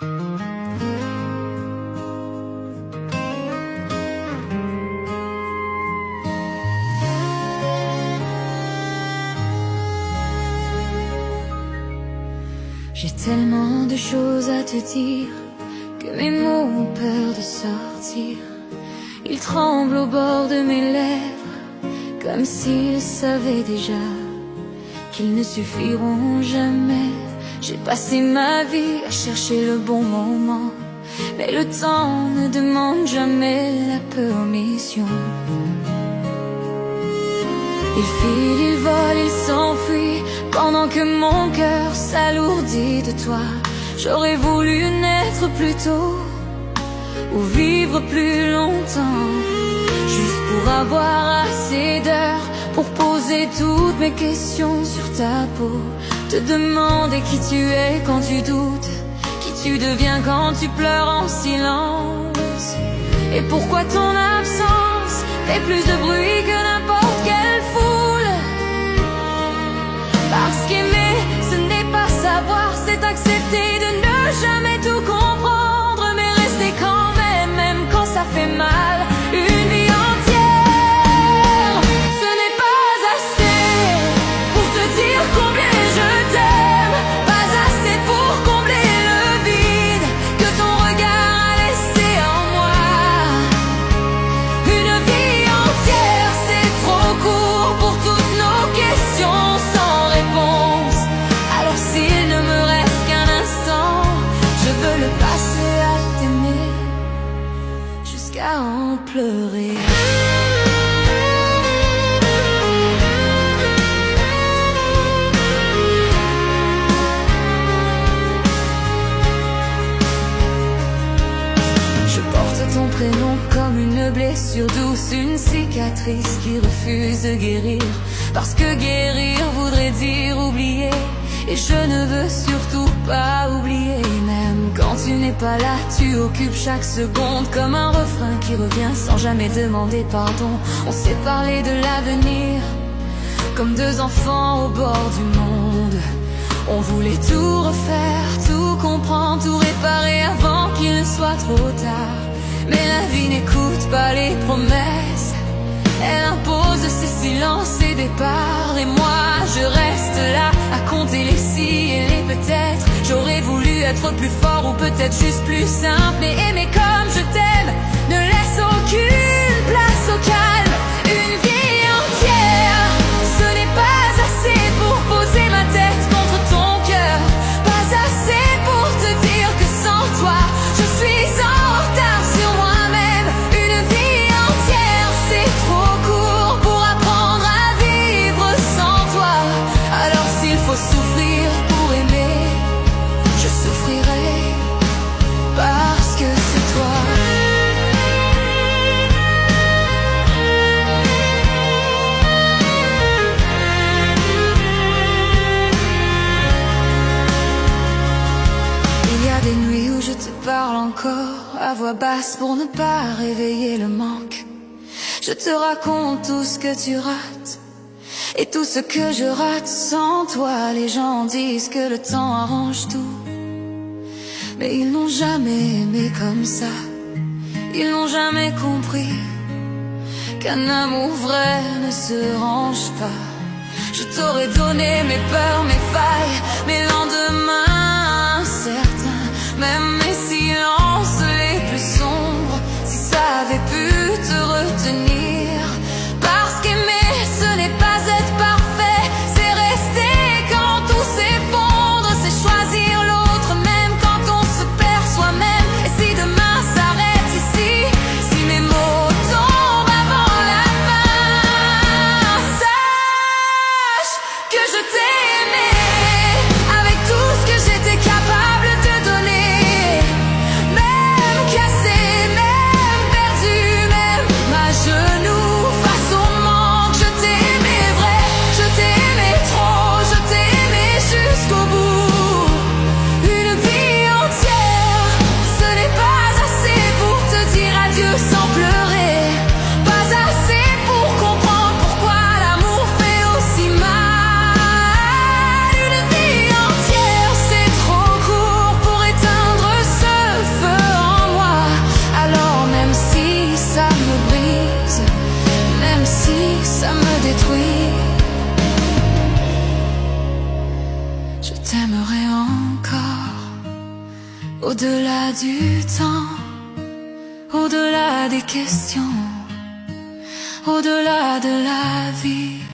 J'ai tellement de choses à te dire que mes mots ont peur de sortir. Ils tremblent au bord de mes lèvres, comme s'ils savaient déjà qu'ils ne suffiront jamais. J'ai passé ma vie à chercher le bon moment, mais le temps ne demande jamais la permission. Il file, il vole, il s'enfuit, pendant que mon cœur s'alourdit de toi. J'aurais voulu naître plus tôt, ou vivre plus longtemps, juste pour avoir assez d'heures pour poser toutes mes questions sur ta peau. Te demander qui tu es quand tu doutes, qui tu deviens quand tu pleures en silence, et pourquoi ton absence fait plus de bruit que n'importe quelle foule. Parce qu'aimer, ce n'est pas savoir, c'est accepter de ne jamais tout comprendre, mais rester quand même, même quand ça fait mal. Une vie entière, ce n'est pas assez pour te dire combien je t'aime, pas assez pour combler le vide que ton regard a laissé en moi. Une vie entière, c'est trop court pour toutes nos questions sans réponse. Alors s'il ne me reste qu'un instant, je veux le passer à t'aimer jusqu'à en pleurer. Je porte ton prénom comme une blessure douce, une cicatrice qui refuse de guérir, parce que guérir voudrait dire oublier, et je ne veux surtout pas oublier. Même quand tu n'es pas là, tu occupes chaque seconde comme un refrain qui revient sans jamais demander pardon. On s'est parlé de l'avenir comme deux enfants au bord du monde. On voulait tout refaire, tout comprendre, tout réparer avant qu'il ne soit trop tard. Mais la vie n'écoute pas les promesses, elle impose ses silences et départs. Et moi je reste là à compter les si et les peut-être. J'aurais voulu être plus fort ou peut-être juste plus simple, mais aimer comme je t'aime ne laisse aucune place au calme. Une vie entière, ce n'est pas assez pour poser ma tête contre ton cœur, pas assez pour te dire que sans toi je suis en retard sur moi-même. Une vie entière, c'est trop court pour apprendre à vivre sans toi. Alors s'il faut souffrir pour aimer, je souffrirai parce que c'est toi. Il y a des nuits où je te parle encore à voix basse pour ne pas réveiller le manque. Je te raconte tout ce que tu rates et tout ce que je rate sans toi. Les gens disent que le temps arrange tout, mais ils n'ont jamais aimé comme ça. Ils n'ont jamais compris qu'un amour vrai ne se range pas. Je t'aurais donné mes peurs, mes failles, mes lendemains incertains, même mes silences les plus sombres, si ça avait pu te retenir. Parce qu'aimer, ce n'est pas être parfait, c'est rester quand tout s'effondre, c'est choisir l'autre même quand on se perd soi-même. Et si demain s'arrête ici, si mes mots tombent avant la fin, sache que je t'ai aimé avec tout ce que j'ai. t'aimerai encore, au-delà du temps, au-delà des questions, au-delà de la vie.